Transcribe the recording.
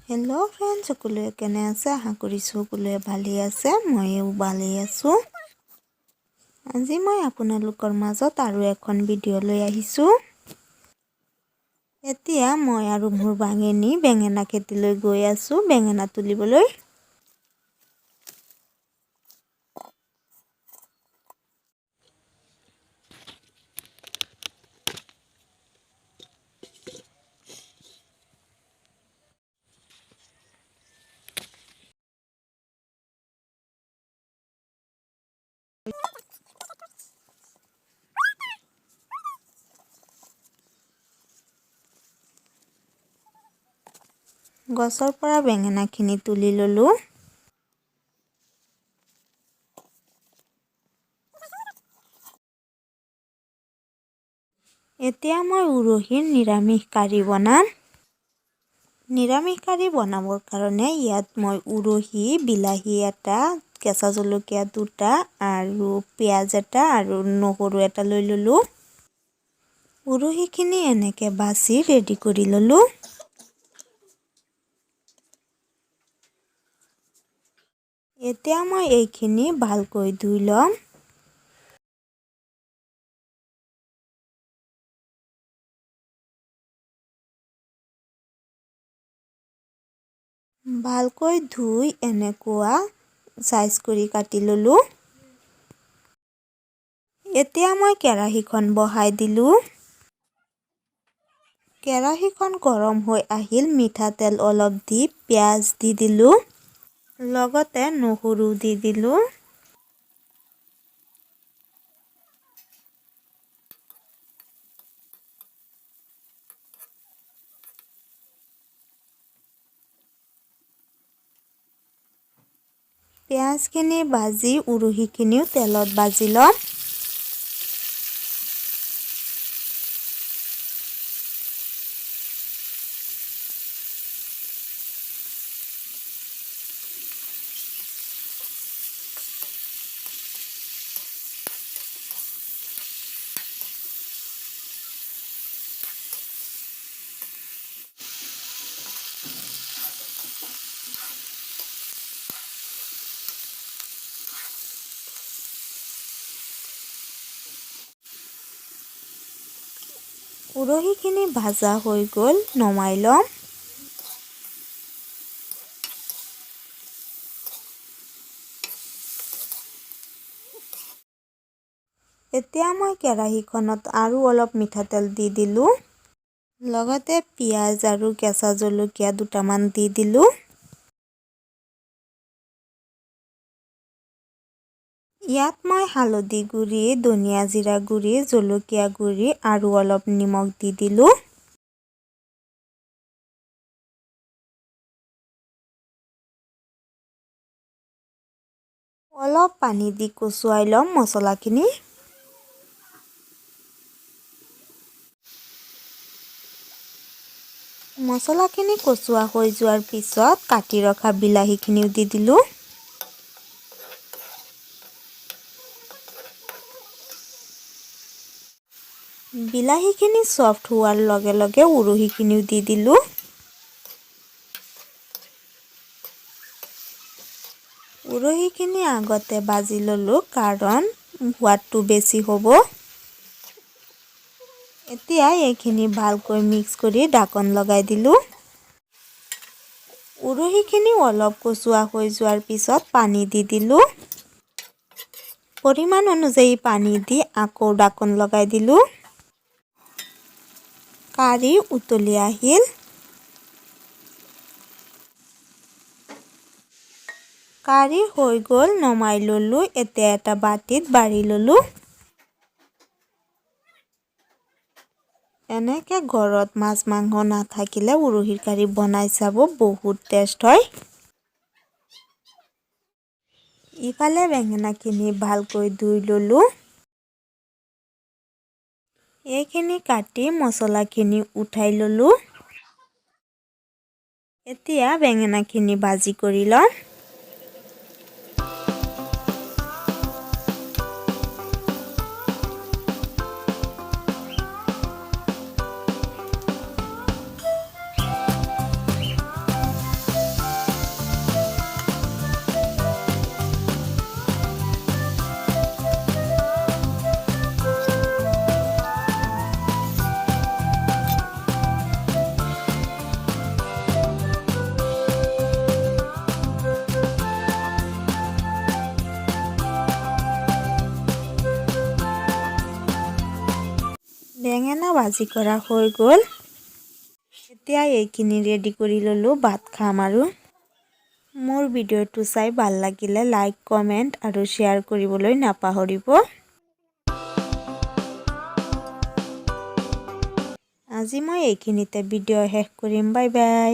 Hello' friends, সকলোৱে কেনে আছে? আশা কৰিছোঁ সকলোৱে ভালেই আছে। ময়ো ভালেই আছোঁ। আজি মই আপোনালোকৰ মাজত আৰু এখন ভিডিঅ' লৈ আহিছোঁ। এতিয়া মই আৰু মোৰ বাঙেনী বেঙেনা খেতিলৈ গৈ আছোঁ বেঙেনা তুলিবলৈ। গছৰ পৰা বেঙেনাখিনি তুলি ল'লোঁ। এতিয়া মই উৰহীৰ নিৰামিষ কাৰী বনাম। নিৰামিষ কাৰী বনাবৰ কাৰণে ইয়াত মই উৰহী, বিলাহী এটা, কেঁচা জলকীয়া দুটা আৰু পিঁয়াজ এটা আৰু নহৰু এটা লৈ ল'লোঁ। উৰহীখিনি এনেকৈ বাছি ৰেডি কৰি ল'লোঁ। এতিয়া মই এইখিনি ভালকৈ ধুই ল'ম। ভালকৈ ধুই এনেকুৱা সাইজ কৰি কাটি ল'লোঁ। এতিয়া মই কেৰাহীখন বহাই দিলোঁ। কেৰাহীখন গৰম হৈ আহিল। মিঠাতেল অলপ দি পিঁয়াজ দি দিলোঁ। লগতে নহৰু দি দিলোঁ। পিঁয়াজখিনি ভাজি উৰহীখিনিও তেলত ভাজি ল'ম। উৰহীখিনি ভাজা হৈ গ'ল, নমাই ল'ম। এতিয়া মই কেৰাহীখনত আৰু অলপ মিঠাতেল দি দিলোঁ। লগতে পিঁয়াজ আৰু কেঁচা জলকীয়া দুটামান দি দিলোঁ। ইয়াত মই হালধি গুড়ি, ধনিয়া জিৰা গুড়ি, জলকীয়া গুড়ি আৰু অলপ নিমখ দি দিলোঁ। অলপ পানী দি কচুৱাই ল'ম মছলাখিনি। মছলাখিনি কচুৱা হৈ যোৱাৰ পিছত কাটি ৰখা বিলাহীখিনিও দি দিলোঁ। বিলাহীখিনি ছফ্ট হোৱাৰ লগে লগে উৰহীখিনিও দি দিলোঁ। উৰহীখিনি আগতে ভাজি ল'লোঁ কাৰণ সোৱাদটো বেছি হ'ব। এতিয়া এইখিনি ভালকৈ মিক্স কৰি ঢাকন লগাই দিলোঁ। উৰহীখিনি অলপ কচুৱা হৈ যোৱাৰ পিছত পানী দি দিলোঁ। পৰিমাণ অনুযায়ী পানী দি আকৌ ঢাকন লগাই দিলোঁ। কাঢ়ি উতলি আহিল। কাঢ়ি হৈ গ'ল, নমাই ল'লোঁ। এতিয়া এটা বাটিত বাঢ়ি ল'লোঁ। এনেকৈ ঘৰত মাছ মাংস নাথাকিলে উৰহীৰ কাৰী বনাই চাব, বহুত টেষ্ট হয়। ইফালে বেঙেনাখিনি ভালকৈ ধুই ল'লোঁ। এইখিনি কাটি মছলাখিনি উঠাই ল'লোঁ। এতিয়া বেঙেনাখিনি ভাজি কৰি ল'ম। বেঙেনা ভাজি কৰা হৈ গ'ল। এতিয়া এইখিনি ৰেডি কৰি ল'লোঁ, ভাত খাম আৰু। মোৰ ভিডিঅ'টো চাই ভাল লাগিলে লাইক, কমেণ্ট আৰু শ্বেয়াৰ কৰিবলৈ নাপাহৰিব। আজি মই এইখিনিতে ভিডিঅ' শেষ কৰিম। Bye bye.